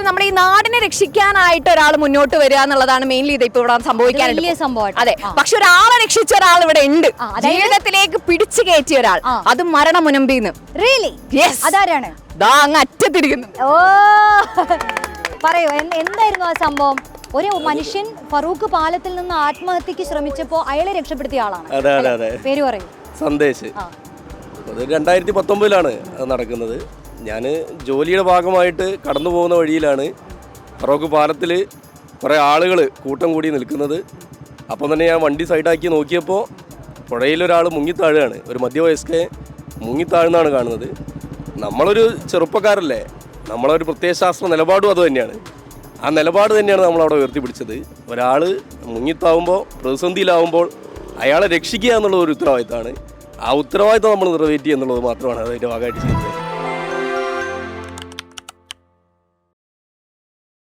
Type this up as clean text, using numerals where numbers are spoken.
നമ്മുടെ ഈ നാടിനെ രക്ഷിക്കാനായിട്ട് ഒരാൾ മുന്നോട്ട് വരിക എന്നുള്ളതാണ് മെയിൻലി ഇത് ഇപ്പൊ ഇവിടെ സംഭവിക്കാൻ. അതെ, പക്ഷെ ഒരാളെ രക്ഷിച്ച ഒരാൾ ഇവിടെ ഉണ്ട്, ജീവിതത്തിലേക്ക് പിടിച്ചു കയറ്റിയ ഒരാൾ, അത് മരണമുനമ്പിന്ന്. അതാരാണ്? ദാ അങ്ങ് അറ്റത്തിരിക്കുന്നു. ഓ പറയൂ, എന്തായിരുന്നു ആ സംഭവം? ഒരു മനുഷ്യൻ ഫറൂഖ് പാലത്തിൽ നിന്ന് ആത്മഹത്യക്ക് ശ്രമിച്ചപ്പോ അയാളെ രക്ഷപ്പെടുത്തിയ ആളാണ്. പേര് പറയൂ. സന്ദേശ്. അത് 2019 അത് നടക്കുന്നത്. ഞാൻ ജോലിയുടെ ഭാഗമായിട്ട് കടന്നു പോകുന്ന വഴിയിലാണ് ഫറൂഖ് പാലത്തിൽ കുറേ ആളുകൾ കൂട്ടം കൂടി നിൽക്കുന്നത്. അപ്പം തന്നെ ഞാൻ വണ്ടി സൈഡാക്കി നോക്കിയപ്പോൾ പുഴയിലൊരാൾ മുങ്ങിത്താഴുകയാണ്. ഒരു മധ്യവയസ്കയെ മുങ്ങിത്താഴുന്നാണ് കാണുന്നത്. നമ്മളൊരു ചെറുപ്പക്കാരല്ലേ, നമ്മളൊരു പ്രത്യയശാസ്ത്ര നിലപാടും അത് തന്നെയാണ്. ആ നിലപാട് തന്നെയാണ് നമ്മളവിടെ ഉയർത്തിപ്പിടിച്ചത്. ഒരാൾ മുങ്ങിത്താവുമ്പോൾ, പ്രതിസന്ധിയിലാവുമ്പോൾ അയാളെ രക്ഷിക്കുക എന്നുള്ളത് ഒരു ഉത്തരവാദിത്തമാണ്. ആ ഉത്തരവാദിത്തം നമ്മൾ നിറവേറ്റി എന്നുള്ളത് മാത്രമാണ് അതിൻ്റെ ഭാഗമായിട്ട് ചെയ്യുന്നത്.